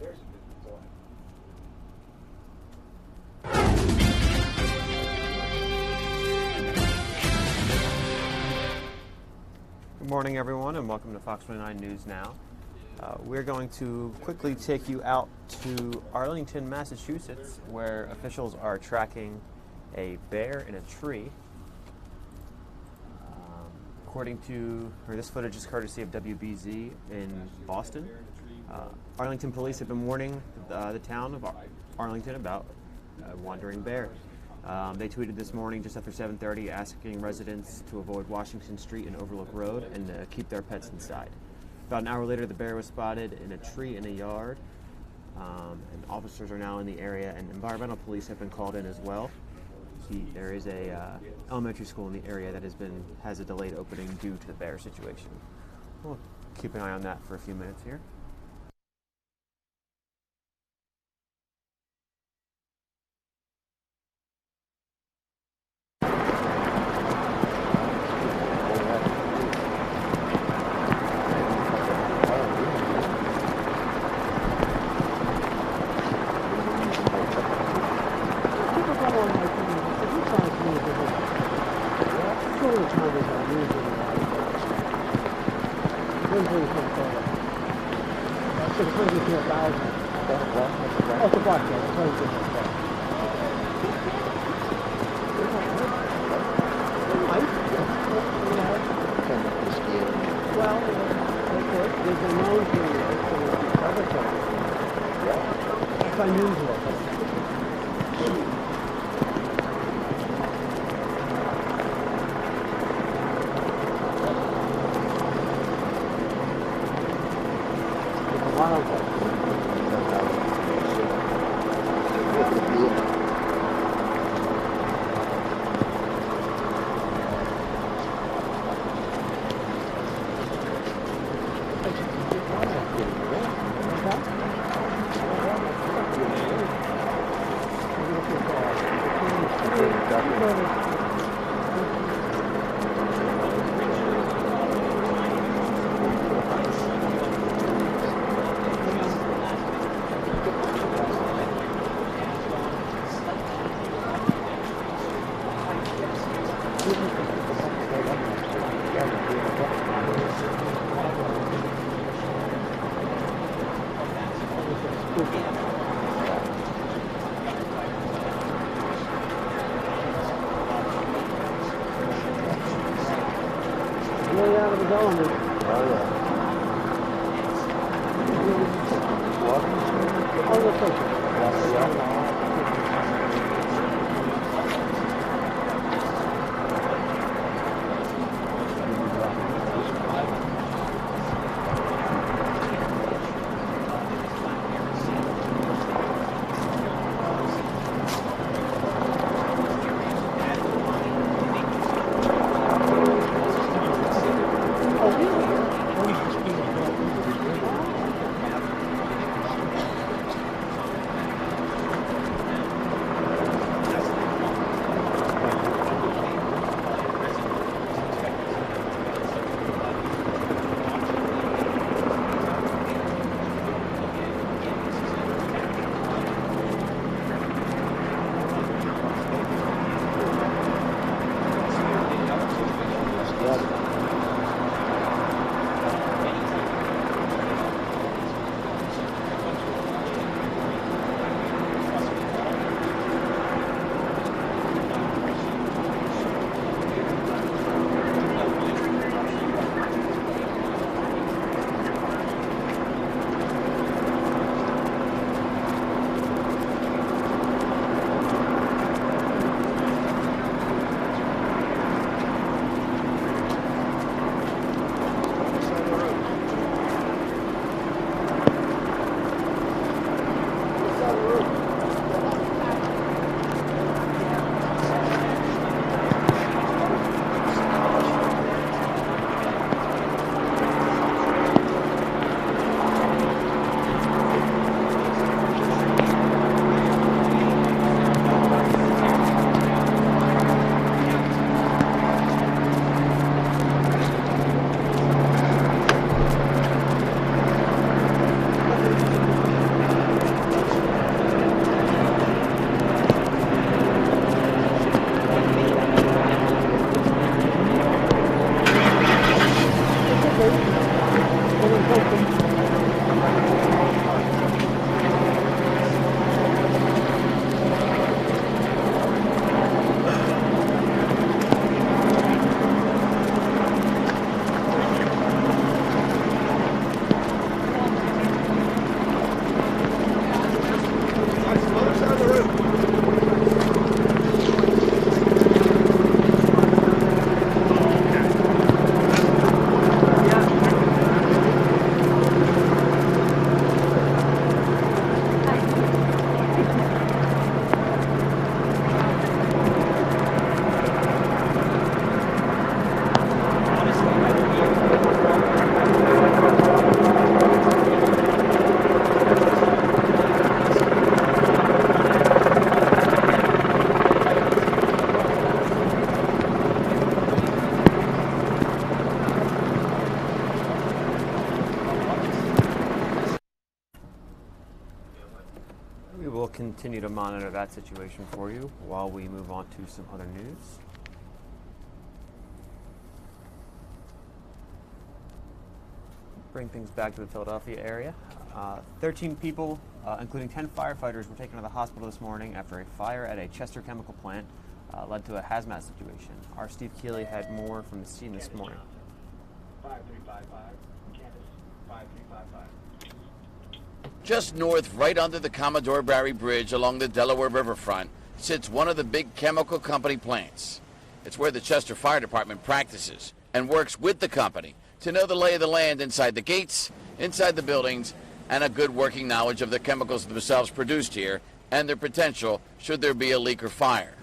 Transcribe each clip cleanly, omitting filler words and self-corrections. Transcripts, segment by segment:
Good morning, everyone, and welcome to Fox 29 News Now. We're going to quickly take you out to Arlington, Massachusetts, where officials are tracking a bear in a tree. This footage is courtesy of WBZ in Boston. Arlington police have been warning the town of Arlington about a wandering bear. They tweeted this morning just after 7:30 asking residents to avoid Washington Street and Overlook Road and keep their pets inside. About an hour later, the bear was spotted in a tree in a yard, and officers are now in the area, and environmental police have been called in as well. There is a elementary school in the area that has a delayed opening due to the bear situation. We'll keep an eye on that for a few minutes here. It's unusual. Way out of the element. Oh, yeah. What? Oh, that's okay. continue to monitor that situation for you while we move on to some other news. Bring things back to the Philadelphia area. 13 people, including 10 firefighters, were taken to the hospital this morning after a fire at a Chester chemical plant led to a hazmat situation. Our Steve Keeley had more from the scene this morning. 5355, Candace, 5355. Just north, right under the Commodore Barry Bridge along the Delaware riverfront, sits one of the big chemical company plants. It's where the Chester Fire Department practices and works with the company to know the lay of the land inside the gates, inside the buildings, and a good working knowledge of the chemicals themselves produced here and their potential should there be a leak or fire.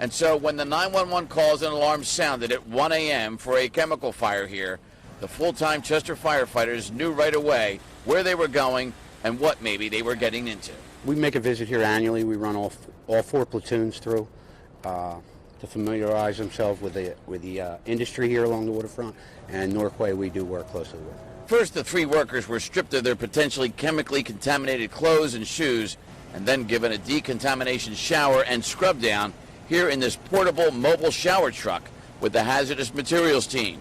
And so when the 911 calls and alarms sounded at 1 a.m. for a chemical fire here, the full-time Chester firefighters knew right away where they were going and what maybe they were getting into. We make a visit here annually. We run all 4 platoons through to familiarize themselves with the industry here along the waterfront, and Norquay we do work closely with. First, the 3 workers were stripped of their potentially chemically contaminated clothes and shoes and then given a decontamination shower and scrub down here in this portable mobile shower truck with the hazardous materials team.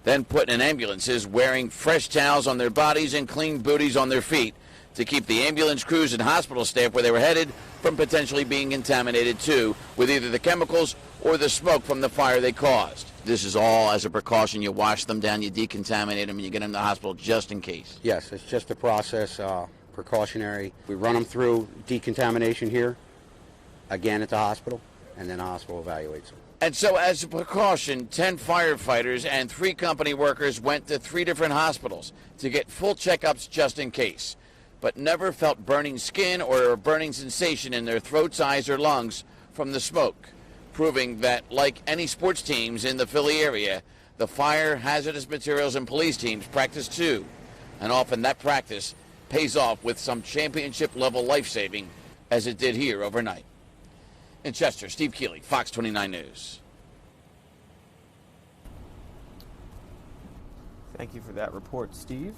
Then put in ambulances wearing fresh towels on their bodies and clean booties on their feet to keep the ambulance crews and hospital staff where they were headed from potentially being contaminated too with either the chemicals or the smoke from the fire they caused. This is all as a precaution. You wash them down, you decontaminate them, and you get them to the hospital just in case. Yes, it's just a process, precautionary. We run them through decontamination here, again at the hospital, and then the hospital evaluates them. And so as a precaution, 10 firefighters and 3 company workers went to 3 different hospitals to get full checkups just in case, but never felt burning skin or a burning sensation in their throats, eyes, or lungs from the smoke, proving that, like any sports teams in the Philly area, the fire, hazardous materials, and police teams practice too, and often that practice pays off with some championship-level life-saving, as it did here overnight. In Chester, Steve Keeley, Fox 29 News. Thank you for that report, Steve.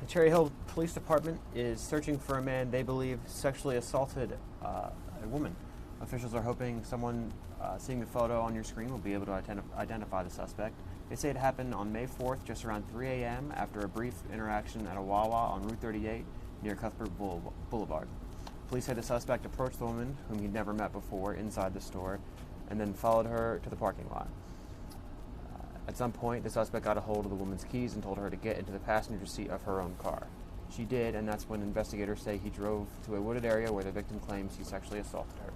The Cherry Hill Police Department is searching for a man they believe sexually assaulted a woman. Officials are hoping someone seeing the photo on your screen will be able to identify the suspect. They say it happened on May 4th, just around 3 a.m. after a brief interaction at a Wawa on Route 38 near Cuthbert Boulevard. Police say the suspect approached the woman, whom he'd never met before, inside the store, and then followed her to the parking lot. At some point, the suspect got a hold of the woman's keys and told her to get into the passenger seat of her own car. She did, and that's when investigators say he drove to a wooded area where the victim claims he sexually assaulted her.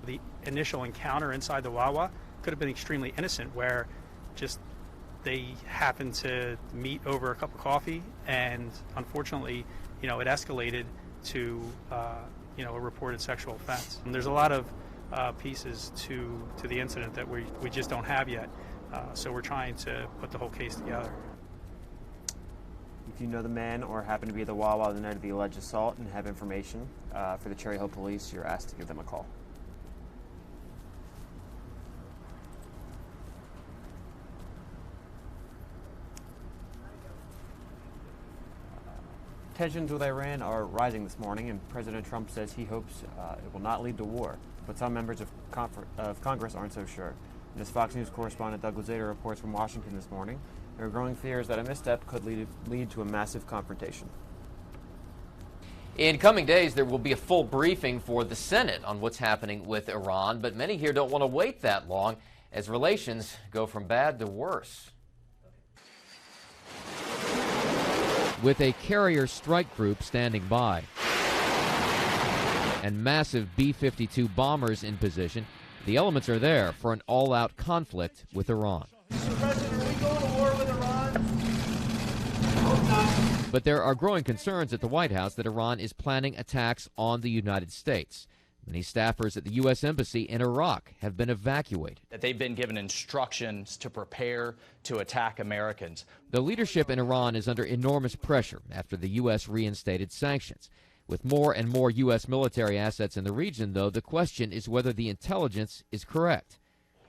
The initial encounter inside the Wawa could have been extremely innocent, where just they happened to meet over a cup of coffee, and unfortunately, it escalated to a reported sexual offense. And there's a lot of pieces to the incident that we just don't have yet, so we're trying to put the whole case together. If you know the man or happen to be at the Wawa the night of the alleged assault and have information for the Cherry Hill Police, you're asked to give them a call. Tensions with Iran are rising this morning, and President Trump says he hopes it will not lead to war. But some members of Congress aren't so sure. And as Fox News correspondent Doug Lazater reports from Washington this morning, there are growing fears that a misstep could lead to a massive confrontation. In coming days, there will be a full briefing for the Senate on what's happening with Iran, but many here don't want to wait that long as relations go from bad to worse. With a carrier strike group standing by and massive B-52 bombers in position, the elements are there for an all-out conflict with Iran. Mr. President, are we going to war with Iran? Hope not. But there are growing concerns at the White House that Iran is planning attacks on the United States. Many staffers at the U.S. Embassy in Iraq have been evacuated. That they've been given instructions to prepare to attack Americans. The leadership in Iran is under enormous pressure after the U.S. reinstated sanctions. With more and more U.S. military assets in the region, though, the question is whether the intelligence is correct.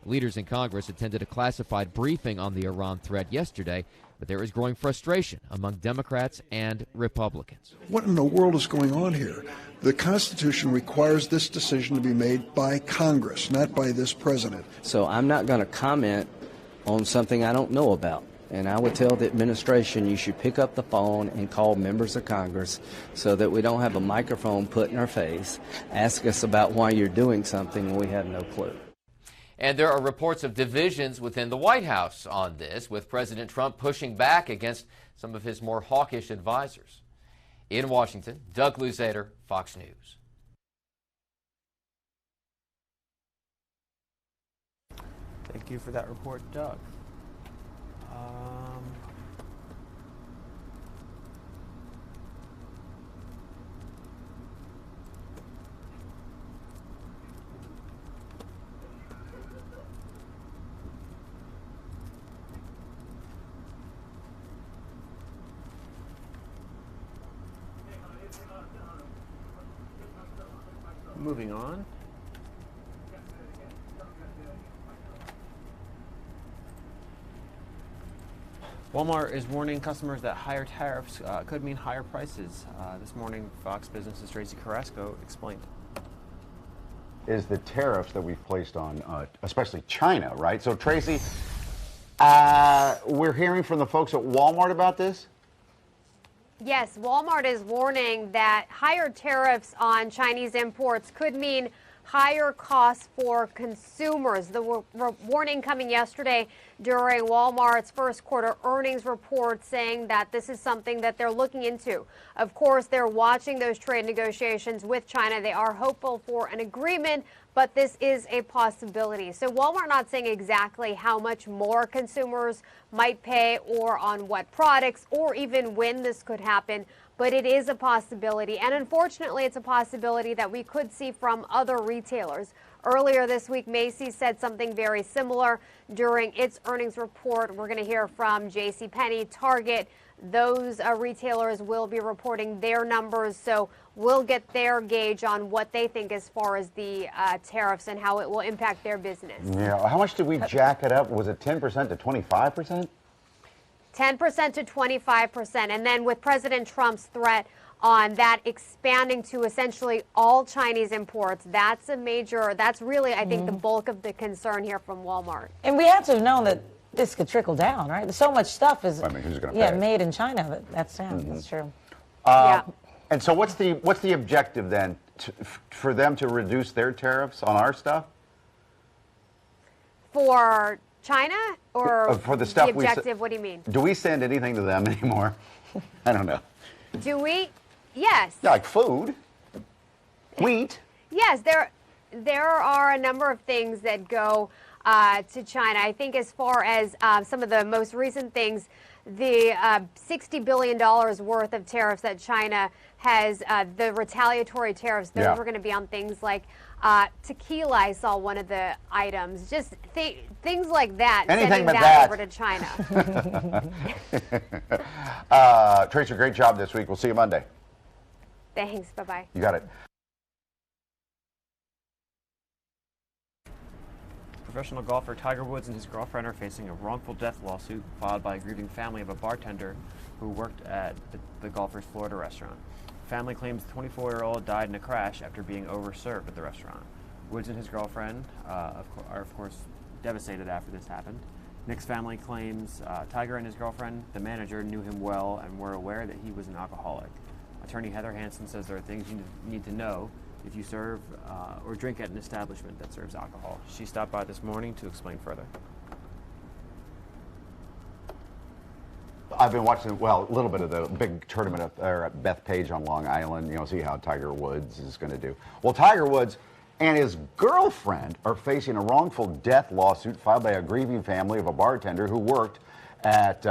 Leaders in Congress attended a classified briefing on the Iran threat yesterday, but there is growing frustration among Democrats and Republicans. What in the world is going on here? The Constitution requires this decision to be made by Congress, not by this president. So I'm not going to comment on something I don't know about. And I would tell the administration you should pick up the phone and call members of Congress so that we don't have a microphone put in our face, ask us about why you're doing something when we have no clue. And there are reports of divisions within the White House on this, with President Trump pushing back against some of his more hawkish advisors. In Washington, Doug Luzader, Fox News. Thank you for that report, Doug. Moving on. Walmart is warning customers that higher tariffs could mean higher prices. This morning, Fox Business's Tracy Carrasco explained. Is the tariffs that we've placed on, especially China, right? So, Tracy, we're hearing from the folks at Walmart about this? Yes, Walmart is warning that higher tariffs on Chinese imports could mean higher costs for consumers. The warning coming yesterday during Walmart's first quarter earnings report, saying that this is something that they're looking into. Of course, they're watching those trade negotiations with China. They are hopeful for an agreement, but this is a possibility. So Walmart not saying exactly how much more consumers might pay or on what products or even when this could happen, but it is a possibility. And unfortunately, it's a possibility that we could see from other retailers. Earlier this week, Macy's said something very similar during its earnings report. We're going to hear from JCPenney, Target. Those retailers will be reporting their numbers, so we'll get their gauge on what they think as far as the tariffs and how it will impact their business. Yeah. How much did we jack it up? Was it 10% to 25%? 10% to 25%. And then with President Trump's threat on that expanding to essentially all Chinese imports, that's really, I think, the bulk of the concern here from Walmart. And we had to have known that this could trickle down, right? So much stuff is who's gonna pay? made in China. That's true. And so what's the objective then? For them to reduce their tariffs on our stuff? For China or for the stuff the objective, what do you mean? Do we send anything to them anymore? I don't know. Do we? Yes. Yeah, like food, wheat. Yes, there are a number of things that go to China. I think as far as some of the most recent things, the $60 billion worth of tariffs that China has, the retaliatory tariffs, those were going to be on things like tequila. I saw one of the items. Just things like that. Anything sending but that that. over to China. Tracy, great job this week. We'll see you Monday. Thanks. Bye-bye. You got it. Professional golfer Tiger Woods and his girlfriend are facing a wrongful death lawsuit filed by a grieving family of a bartender who worked at the golfer's Florida restaurant. The family claims the 24-year-old died in a crash after being overserved at the restaurant. Woods and his girlfriend are, of course, devastated after this happened. Nick's family claims Tiger and his girlfriend, the manager, knew him well and were aware that he was an alcoholic. Attorney Heather Hansen says there are things you need to know if you serve or drink at an establishment that serves alcohol. She stopped by this morning to explain further. I've been watching, a little bit of the big tournament at Bethpage on Long Island, see how Tiger Woods is going to do. Well, Tiger Woods and his girlfriend are facing a wrongful death lawsuit filed by a grieving family of a bartender who worked at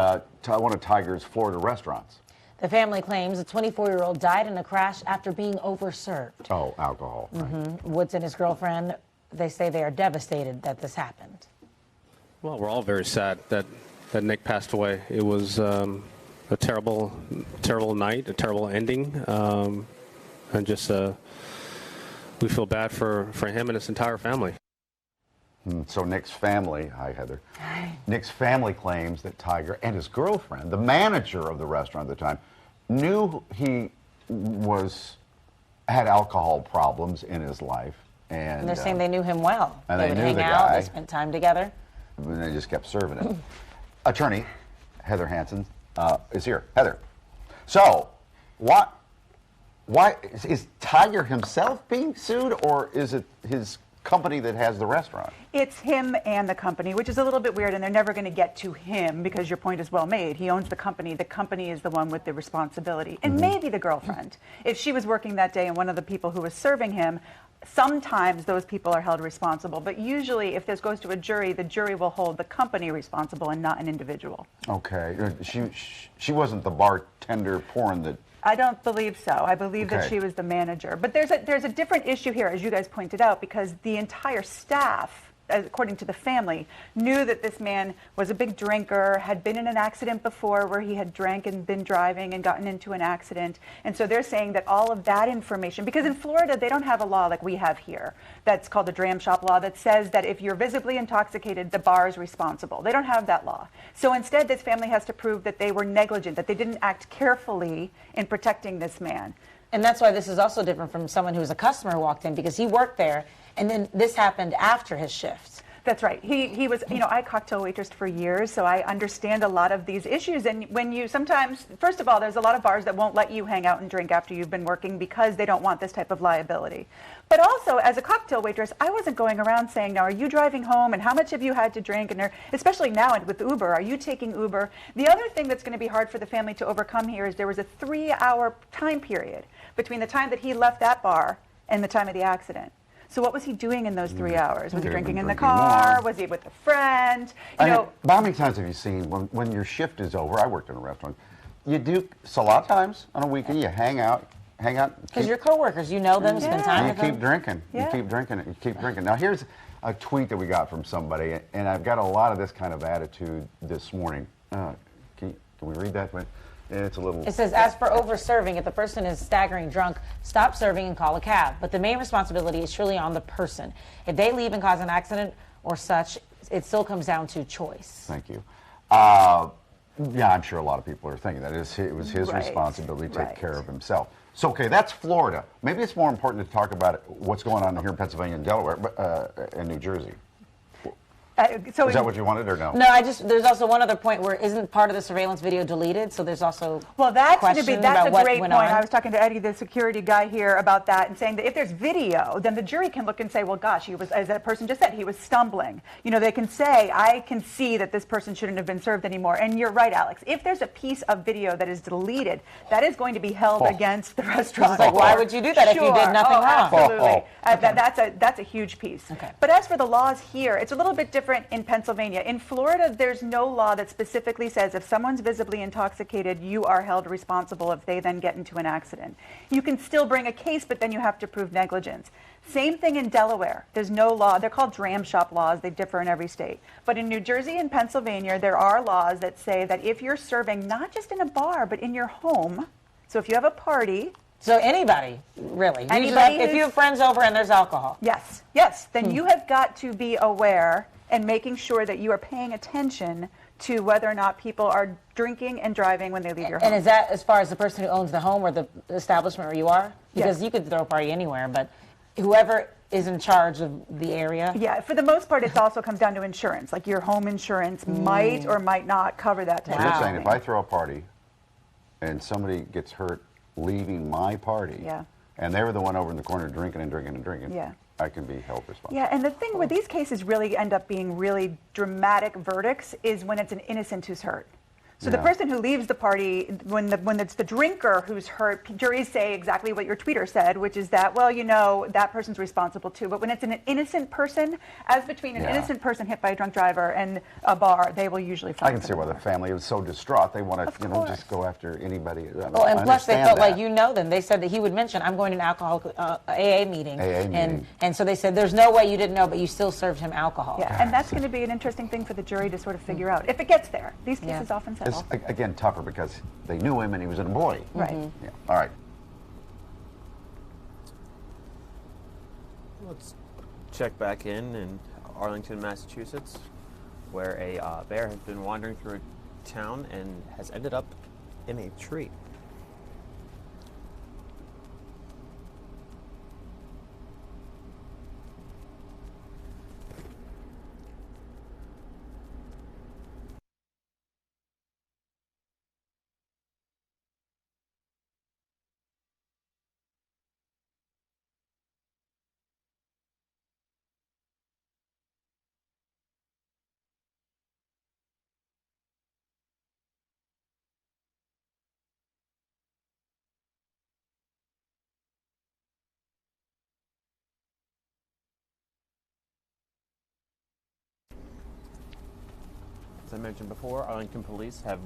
one of Tiger's Florida restaurants. The family claims a 24-year-old died in a crash after being overserved. Oh, alcohol. Right. Woods and his girlfriend, they say they are devastated that this happened. Well, we're all very sad that Nick passed away. It was a terrible night, a terrible ending, and just we feel bad for him and his entire family. So Nick's family, hi Heather, Nick's family claims that Tiger and his girlfriend, the manager of the restaurant at the time, knew he had alcohol problems in his life. And they're saying they knew him well. And they would knew hang the out, guy. they spent time together. And they just kept serving it. Attorney Heather Hansen is here. Heather, so why is Tiger himself being sued, or is it his company that has the restaurant? It's him and the company, which is a little bit weird, and they're never going to get to him because your point is well made. He owns the company. The company is the one with the responsibility. And maybe the girlfriend. If she was working that day and one of the people who was serving him, sometimes those people are held responsible. But usually, if this goes to a jury, the jury will hold the company responsible and not an individual. Okay. She wasn't the bartender pouring the... I don't believe so. I believe that Okay. she was the manager. But there's a different issue here, as you guys pointed out, because the entire staff, according to the family, knew that this man was a big drinker, had been in an accident before where he had drank and been driving and gotten into an accident. And so they're saying that all of that information, because in Florida, they don't have a law like we have here that's called the dram shop law that says that if you're visibly intoxicated, the bar is responsible. They don't have that law. So instead, this family has to prove that they were negligent, that they didn't act carefully in protecting this man. And that's why this is also different from someone who was a customer who walked in, because he worked there, and then this happened after his shift. That's right. He was, I cocktail waitressed for years, so I understand a lot of these issues. And when you sometimes, first of all, there's a lot of bars that won't let you hang out and drink after you've been working because they don't want this type of liability. But also, as a cocktail waitress, I wasn't going around saying, now, are you driving home and how much have you had to drink? And especially now with Uber, are you taking Uber? The other thing that's going to be hard for the family to overcome here is there was a 3-hour time period between the time that he left that bar and the time of the accident. So what was he doing in those 3 hours? Was he drinking in the car? Was he with a friend? How many times have you seen when your shift is over? I worked in a restaurant. You do, so a lot of times on a weekend, you hang out. Because you're coworkers, you know them, spend time with them. You keep drinking. You keep drinking it. You keep drinking. Now here's a tweet that we got from somebody, and I've got a lot of this kind of attitude this morning. Can we read that? It's a little... It says, as for over-serving, if the person is staggering drunk, stop serving and call a cab. But the main responsibility is surely on the person. If they leave and cause an accident or such, it still comes down to choice. Thank you. Yeah, I'm sure a lot of people are thinking that it was his responsibility to take care of himself. So, okay, that's Florida. Maybe it's more important to talk about what's going on here in Pennsylvania and Delaware and New Jersey. Is that what you wanted or no? No, there's also one other point where isn't part of the surveillance video deleted, so there's also that's a great point. I was talking to Eddie, the security guy here, about that and saying that if there's video, then the jury can look and say, well, gosh, he was, as that person just said, he was stumbling. They can say, I can see that this person shouldn't have been served anymore. And you're right, Alex. If there's a piece of video that is deleted, that is going to be held against the restaurant. Like, why would you do that if you did nothing wrong? Absolutely. That's a huge piece. Okay. But as for the laws here, it's a little bit different in Pennsylvania. In Florida, there's no law that specifically says if someone's visibly intoxicated, you are held responsible if they then get into an accident. You can still bring a case, but then you have to prove negligence. Same thing in Delaware. There's no law. They're called dram shop laws. They differ in every state. But in New Jersey and Pennsylvania, there are laws that say that if you're serving not just in a bar, but in your home, so if you have a party, so anybody, really. Anybody if you have friends over and there's alcohol. Yes, then you have got to be aware and making sure that you are paying attention to whether or not people are drinking and driving when they leave your home. And is that as far as the person who owns the home or the establishment where you are? Because you could throw a party anywhere, but whoever is in charge of the area? Yeah, for the most part, it also comes down to insurance. Like your home insurance might or might not cover that type of thing. You're saying if I throw a party and somebody gets hurt leaving my party, and they were the one over in the corner drinking and drinking and drinking, I can be held responsible. Yeah, and the thing where these cases really end up being really dramatic verdicts is when it's an innocent who's hurt. So the person who leaves the party, when it's the drinker who's hurt, juries say exactly what your tweeter said, which is that, well, that person's responsible too. But when it's an innocent person, as between an innocent person hit by a drunk driver and a bar, they will usually find I can see why the family was so distraught. They want to, just go after anybody. Well, and plus they felt like them. They said that he would mention, I'm going to an alcoholic AA meeting. And so they said, there's no way you didn't know, but you still served him alcohol. Yeah, and that's going to be an interesting thing for the jury to sort of figure out. If it gets there. These cases often settle. It's, again, tougher because they knew him and he was an employee. Right. Yeah. All right. Let's check back in, and Arlington, Massachusetts, where a bear has been wandering through a town and has ended up in a tree. As I mentioned before, Arlington police have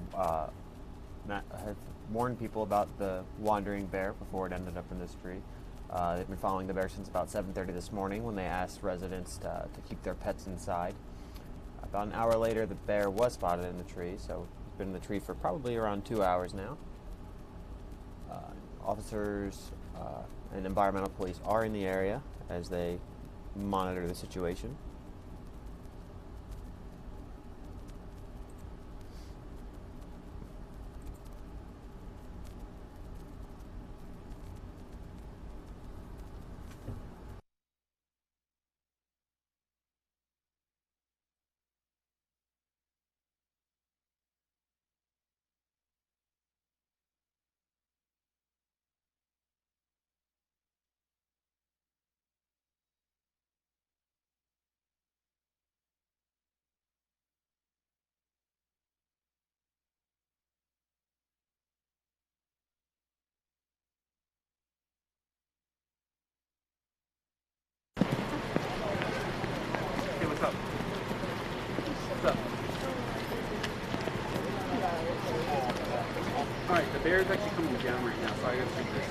warned people about the wandering bear before it ended up in this tree. They've been following the bear since about 7:30 this morning when they asked residents to keep their pets inside. About an hour later, the bear was spotted in the tree, so it's been in the tree for probably around 2 hours now. Officers and environmental police are in the area as they monitor the situation. Hey, what's up? What's up? Alright, the bear's actually coming down right now, so I gotta take this.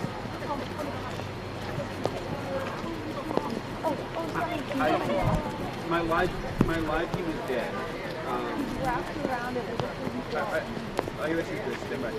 My live team is dead. I gotta shoot this. Stand by.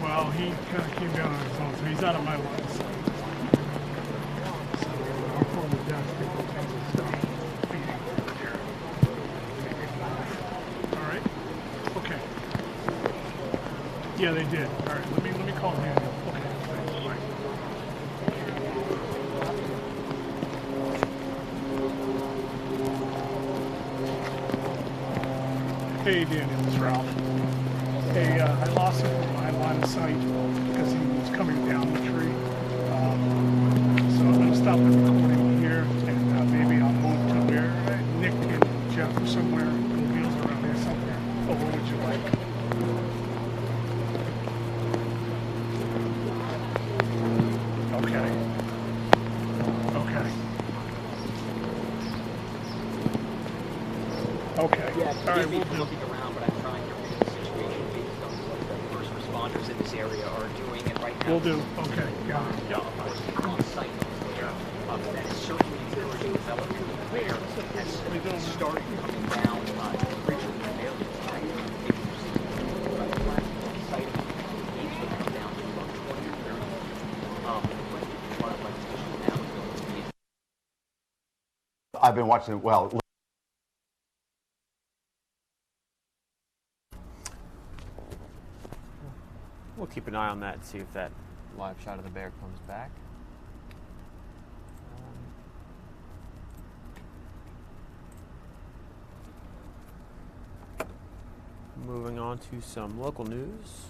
Well, he kind of came down on his own, so he's out of my line of sight. So I'll call the desk to go take his stuff. Feeding over here. All right. Okay. Yeah, they did. All right. Let me call Daniel. Okay. Thanks. Bye. Hey, Daniel, it's Ralph. Hey, I lost him from my line of sight because he was coming down the tree. So I'm going to stop the recording here, and maybe I'll move to where Nick and Jeff or somewhere. The wheels around there somewhere. Oh, what would you like? Okay. Okay. All right, Forgive me we'll for do. looking around, but I'm trying to read the situation based on what the first responders in this area are doing. And right now, We'll do. Okay. Yeah. of course, people on site there. That is certainly encouraging development where has started coming down originally in areas. I've been watching, well, We'll keep an eye on that and see if that live shot of the bear comes back. Moving on to some local news.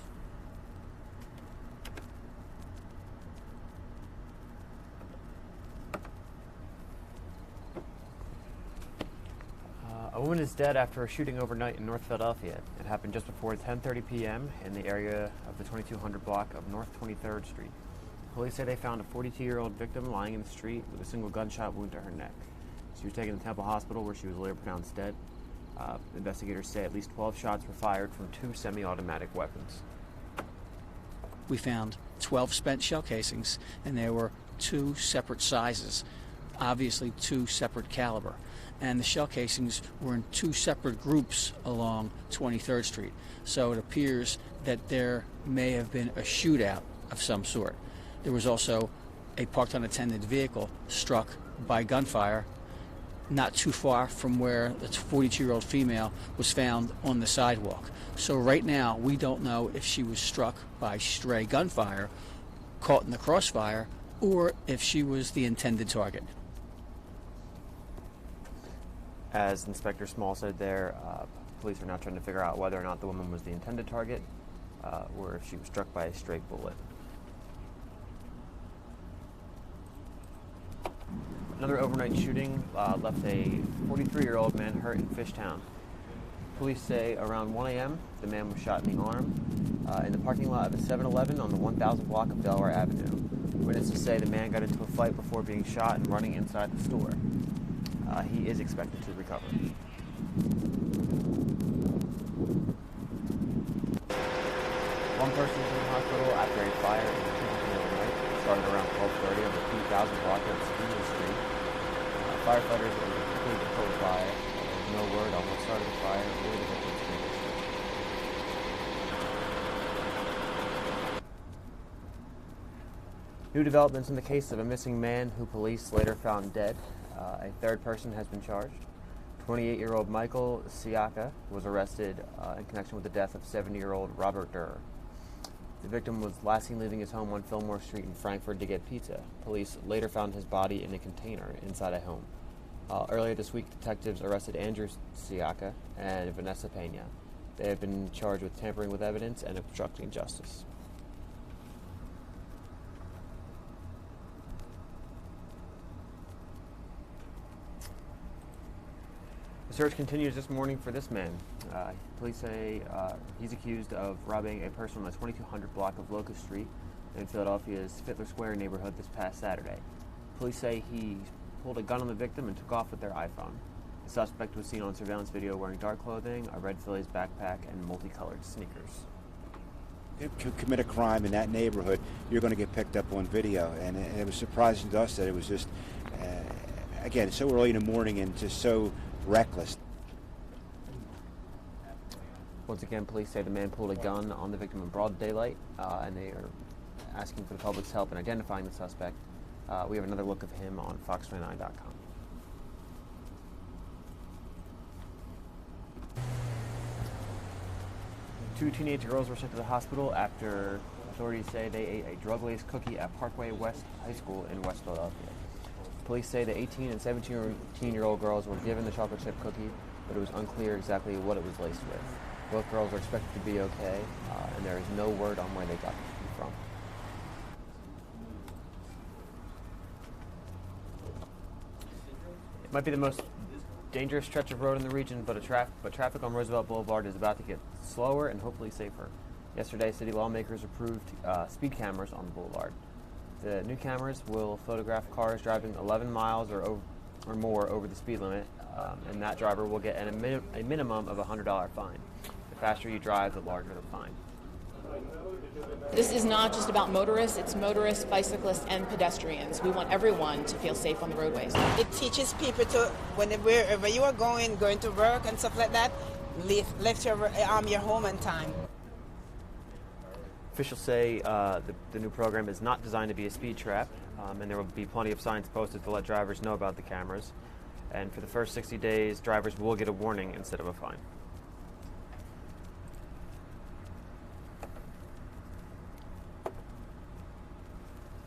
A woman is dead after a shooting overnight in North Philadelphia. It happened just before 10:30 p.m. in the area of the 2200 block of North 23rd Street. Police say they found a 42-year-old victim lying in the street with a single gunshot wound to her neck. She was taken to Temple Hospital where she was later pronounced dead. Investigators say at least 12 shots were fired from 2 semi-automatic weapons. We found 12 spent shell casings, and there were 2 separate sizes, obviously 2 separate caliber. And the shell casings were in 2 separate groups along 23rd Street. So it appears that there may have been a shootout of some sort. There was also a parked unattended vehicle struck by gunfire not too far from where the 42-year-old female was found on the sidewalk. So right now, we don't know if she was struck by stray gunfire, caught in the crossfire, or if she was the intended target. As Inspector Small said there, police are now trying to figure out whether or not the woman was the intended target or if she was struck by a stray bullet. Another overnight shooting left a 43-year-old man hurt in Fishtown. Police say around 1 a.m. the man was shot in the arm in the parking lot of a 7-Eleven on the 1000 block of Delaware Avenue. Witnesses say the man got into a fight before being shot and running inside the store. He is expected to recover. One person is in the hospital after a fire in the overnight. It started around 12:30 on the 2000 block of Stevens Street. Firefighters are quickly to pull the fire. There's no word on what started the fire or the victim's condition. New developments in the case of a missing man who police later found dead. A third person has been charged. 28-year-old Michael Siaka was arrested in connection with the death of 70-year-old Robert Durr. The victim was last seen leaving his home on Fillmore Street in Frankfurt to get pizza. Police later found his body in a container inside a home. Earlier this week, detectives arrested Andrew Siaka and Vanessa Pena. They have been charged with tampering with evidence and obstructing justice. The search continues this morning for this man. Police say he's accused of robbing a person on the 2200 block of Locust Street in Philadelphia's Fittler Square neighborhood this past Saturday. Police say he pulled a gun on the victim and took off with their iPhone. The suspect was seen on surveillance video wearing dark clothing, a red Phillies backpack, and multicolored sneakers. If you commit a crime in that neighborhood, you're going to get picked up on video. And it was surprising to us that it was just, again, so early in the morning and just so reckless. Once again, police say the man pulled a gun on the victim in broad daylight, and they are asking for the public's help in identifying the suspect. We have another look of him on fox29.com. Two teenage girls were sent to the hospital after authorities say they ate a drug-laced cookie at Parkway West High School in West Philadelphia. Police say the 18 and 17-year-old girls were given the chocolate chip cookie, but it was unclear exactly what it was laced with. Both girls are expected to be okay, and there is no word on where they got the cookie from. It might be the most dangerous stretch of road in the region, but traffic on Roosevelt Boulevard is about to get slower and hopefully safer. Yesterday, city lawmakers approved speed cameras on the boulevard. The new cameras will photograph cars driving 11 miles or more over the speed limit and that driver will get a minimum of a $100 fine. The faster you drive, the larger the fine. This is not just about motorists, it's motorists, bicyclists, and pedestrians. We want everyone to feel safe on the roadways. It teaches people to, wherever you are going to work and stuff like that, left your home on time. Officials say the new program is not designed to be a speed trap, and there will be plenty of signs posted to let drivers know about the cameras. And for the first 60 days, drivers will get a warning instead of a fine.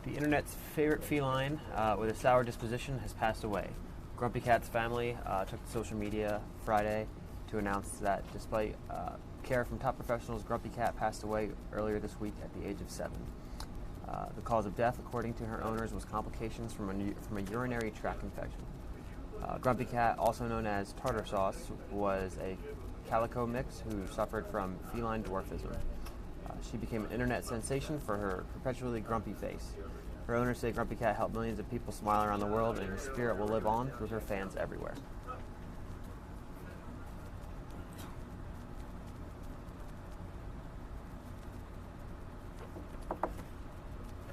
The internet's favorite feline with a sour disposition has passed away. Grumpy Cat's family took to social media Friday to announce that despite care from top professionals, Grumpy Cat passed away earlier this week at the age of 7. The cause of death, according to her owners, was complications from a urinary tract infection. Grumpy Cat, also known as Tartar Sauce, was a calico mix who suffered from feline dwarfism. She became an internet sensation for her perpetually grumpy face. Her owners say Grumpy Cat helped millions of people smile around the world, and her spirit will live on through her fans everywhere.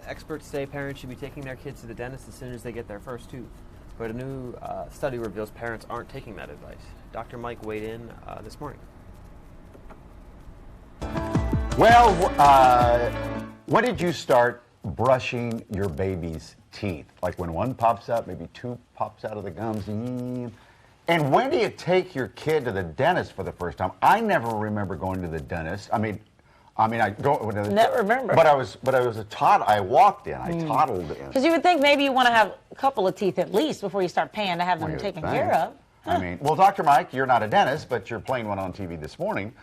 Experts say parents should be taking their kids to the dentist as soon as they get their first tooth. But a new study reveals parents aren't taking that advice. Dr. Mike weighed in this morning. Well, when did you start brushing your baby's teeth? Like when one pops out, maybe two pops out of the gums. And when do you take your kid to the dentist for the first time? I never remember going to the dentist. I mean, I don't. Never remember. But I was I walked in. I toddled in. Because you would think maybe you want to have a couple of teeth at least before you start paying to have them taken care of. I mean, well, Dr. Mike, you're not a dentist, but you're playing one on TV this morning.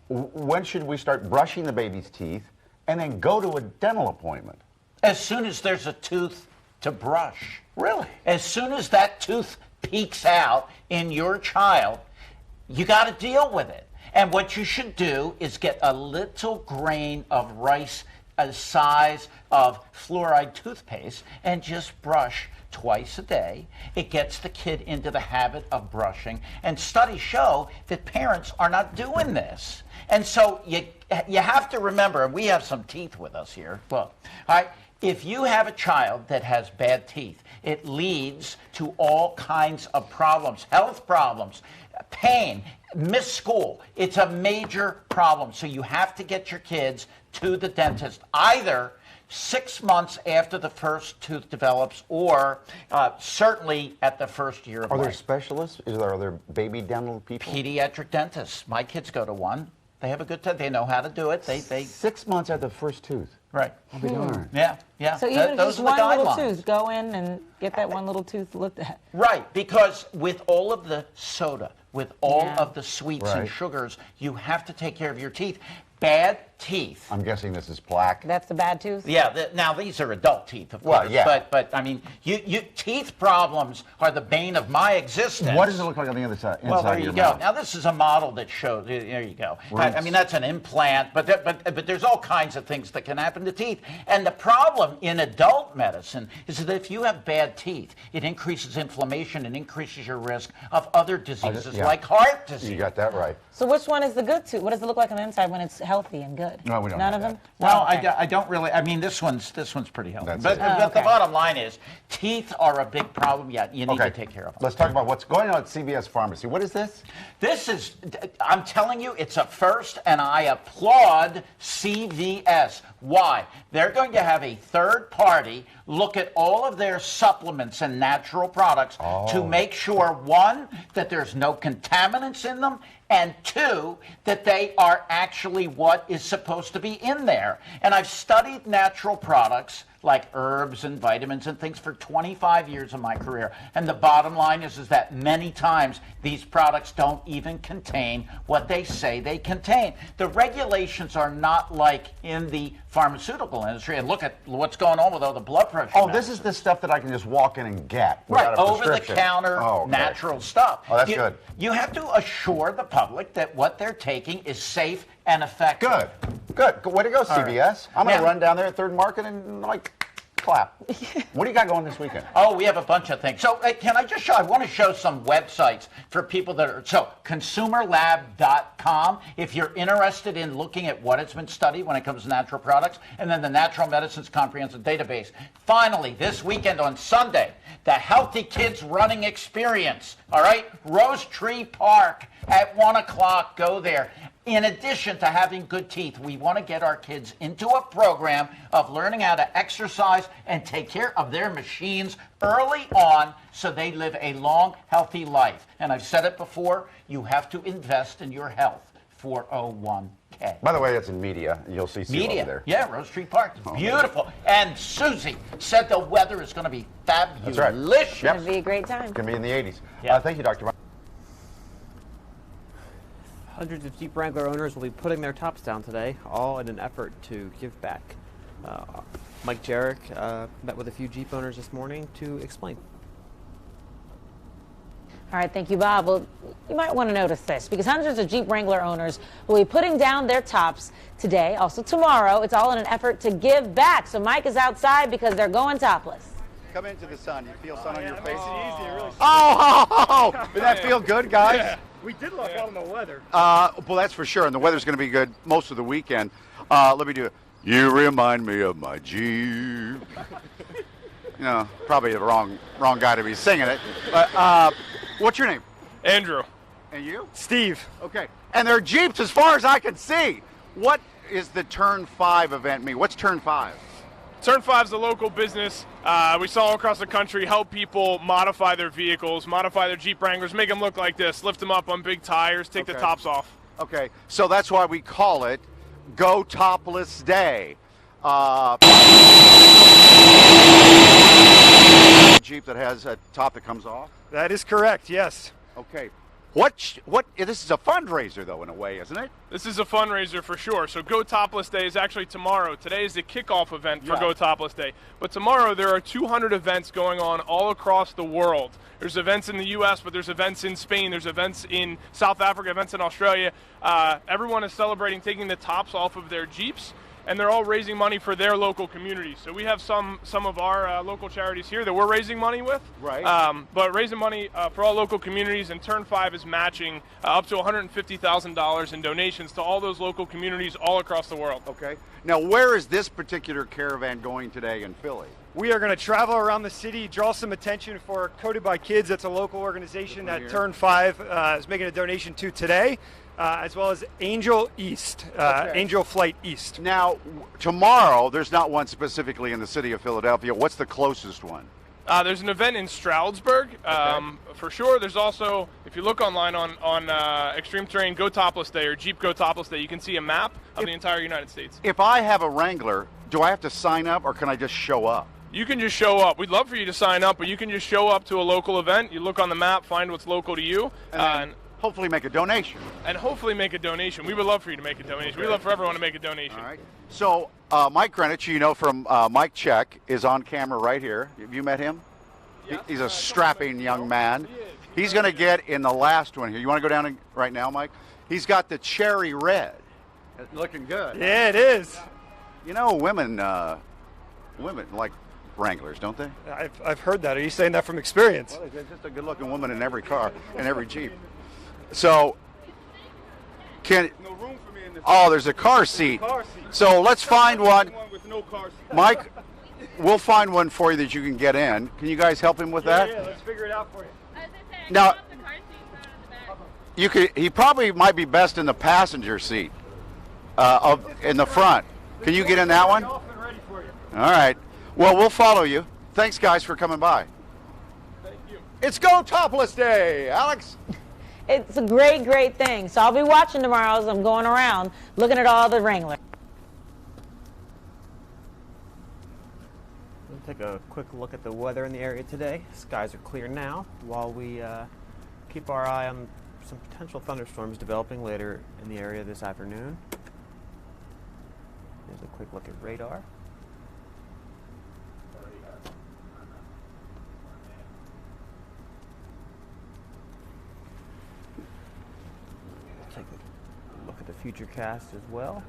When should we start brushing the baby's teeth and then go to a dental appointment? As soon as there's a tooth to brush. Really? As soon as that tooth peeks out in your child, you got to deal with it. And what you should do is get a little grain of rice size of fluoride toothpaste and just brush twice a day. It gets the kid into the habit of brushing. And studies show that parents are not doing this. And so you have to remember, and we have some teeth with us here. Look, all right, if you have a child that has bad teeth, it leads to all kinds of problems, health problems, pain, missed school. It's a major problem. So you have to get your kids to the dentist either 6 months after the first tooth develops or certainly at the first year of life. Are there specialists? Are there baby dental people? Pediatric dentists. My kids go to one. They have a good time. They know how to do it. They 6 months after the first tooth. Right. I'll be darned. Yeah. So even if those just are the one little guidelines. tooth, go in and get that one little tooth looked at. Right, because with all of the soda, with all of the sweets and sugars, you have to take care of your teeth. Bad teeth. I'm guessing this is plaque. That's the bad tooth? Yeah, now these are adult teeth, of Well, course. yeah. But I mean, teeth problems are the bane of my existence. What does it look like on the other side? Well, there of you your go. mouth? Now this is a model that shows. There you go. Right. I mean, that's an implant, but there's all kinds of things that can happen to teeth. And the problem in adult medicine is that if you have bad teeth, it increases inflammation and increases your risk of other diseases like heart disease. You got that right. So which one is the good tooth? What does it look like on the inside when it's healthy and good? No, we don't. None of them? Well, Oh, okay. I don't really. I mean, this one's pretty healthy. That's but it. the bottom line is, teeth are a big problem. Yeah, you need to take care of them. Let's talk about what's going on at CVS Pharmacy. What is this? This is, I'm telling you, it's a first, and I applaud CVS. Why? They're going to have a third party look at all of their supplements and natural products to make sure, one, that there's no contaminants in them, and two, that they are actually what is supposed to be in there. And I've studied natural products like herbs and vitamins and things for 25 years of my career. And the bottom line is that many times these products don't even contain what they say they contain. The regulations are not like in the pharmaceutical industry. And look at what's going on with all the blood pressure. Oh, this is the stuff that I can just walk in and get. Right, without a prescription. over-the-counter natural stuff. Oh, that's good. You have to assure the public that what they're taking is safe and effective. Good. Way to go, CVS. Right. I'm going to run down there at 3rd Market and, flap. What do you got going this weekend? Oh, we have a bunch of things. So can I just show, I want to show some websites for people that are, so consumerlab.com, if you're interested in looking at what has been studied when it comes to natural products, and then the Natural Medicines Comprehensive Database. Finally, this weekend on Sunday, the Healthy Kids Running Experience, all right? Rose Tree Park at 1 o'clock, go there. In addition to having good teeth, we want to get our kids into a program of learning how to exercise and take care of their machines early on so they live a long, healthy life. And I've said it before, you have to invest in your health. 401k. By the way, that's in media. You'll see Sue Media. over there. Yeah, Rose Tree Park. It's beautiful. And Susie said the weather is going to be fabulous. That's right. Delicious. Yep. It'll be a great time. It's going to be in the 80s. Yeah. Thank you, Dr. Hundreds of Jeep Wrangler owners will be putting their tops down today, all in an effort to give back. Mike Jarek met with a few Jeep owners this morning to explain. All right, thank you, Bob. Well, you might want to notice this because hundreds of Jeep Wrangler owners will be putting down their tops today, also tomorrow. It's all in an effort to give back. So Mike is outside because they're going topless. Come into the sun. You feel sun on your face? It easy, really. Oh, did that feel good, guys? Yeah. We did look out on the weather. Well, that's for sure, and the weather's going to be good most of the weekend. Let me do it. You remind me of my Jeep. You know, probably the wrong guy to be singing it. But what's your name? Andrew. And you? Steve. Okay. And they're Jeeps as far as I can see. What is the Turn 5 event mean? What's Turn 5? Turn 5 is a local business. We saw all across the country help people modify their vehicles, modify their Jeep Wranglers, make them look like this, lift them up on big tires, take the tops off. Okay, so that's why we call it Go Topless Day. Jeep that has a top that comes off? That is correct, yes. Okay. This is a fundraiser, though, in a way, isn't it? This is a fundraiser for sure. So Go Topless Day is actually tomorrow. Today is the kickoff event for Go Topless Day. But tomorrow there are 200 events going on all across the world. There's events in the U.S., but there's events in Spain. There's events in South Africa, events in Australia. Everyone is celebrating taking the tops off of their Jeeps, and they're all raising money for their local communities. So we have some of our local charities here that we're raising money with. Right. But raising money for all local communities, and Turn 5 is matching up to $150,000 in donations to all those local communities all across the world. Okay. Now, where is this particular caravan going today in Philly? We are going to travel around the city, draw some attention for Coded by Kids. That's a local organization that Turn 5 is making a donation to today. As well as Angel East, Angel Flight East. Now, tomorrow, there's not one specifically in the city of Philadelphia. What's the closest one? There's an event in Stroudsburg, for sure. There's also, if you look online on Extreme Terrain Go Topless Day or Jeep Go Topless Day, you can see a map of the entire United States. If I have a Wrangler, do I have to sign up or can I just show up? You can just show up. We'd love for you to sign up, but you can just show up to a local event. You look on the map, find what's local to you, and hopefully make a donation. And hopefully make a donation. We would love for you to make a donation. Okay. We'd love for everyone to make a donation. All right. So Mike Greenwich, you know from Mike Check, is on camera right here. Have you met him? Yes. He's a strapping young man. He's going to get in the last one here. You want to go down right now, Mike? He's got the cherry red. It's looking good. Yeah, it is. You know, women like Wranglers, don't they? I've heard that. Are you saying that from experience? Well, there's just a good-looking woman in every car, in every Jeep. So, no room for me in this there's a car seat. So let's find one. With no car seat. Mike, we'll find one for you that you can get in. Can you guys help him with that? Yeah, let's figure it out for you. Now, he probably might be best in the passenger seat, in the front. Can you get in that one? All right. Well, we'll follow you. Thanks, guys, for coming by. Thank you. It's Go Topless Day, Alex. It's a great, great thing. So I'll be watching tomorrow as I'm going around looking at all the Wranglers. We'll take a quick look at the weather in the area today. Skies are clear now while we keep our eye on some potential thunderstorms developing later in the area this afternoon. Here's a quick look at radar. Take a look at the futurecast as well.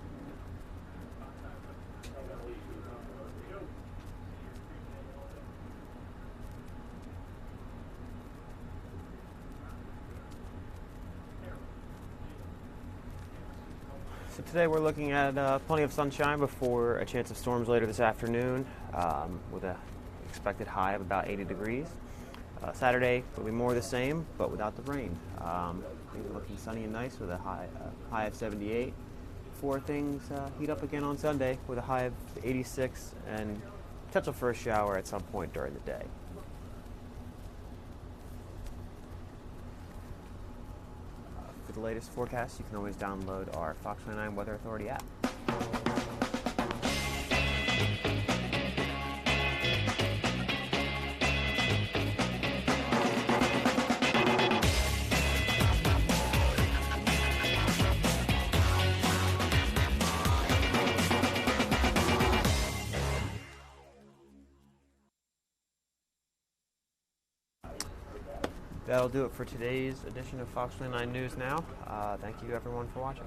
So today we're looking at plenty of sunshine before a chance of storms later this afternoon, with an expected high of about 80 degrees. Saturday will be more of the same, but without the rain. Things are looking sunny and nice with a high of 78. Before things heat up again on Sunday with a high of 86 and potential for a shower at some point during the day. For the latest forecast, you can always download our Fox 29 Weather Authority app. That'll do it for today's edition of Fox 29 News Now. Thank you everyone for watching.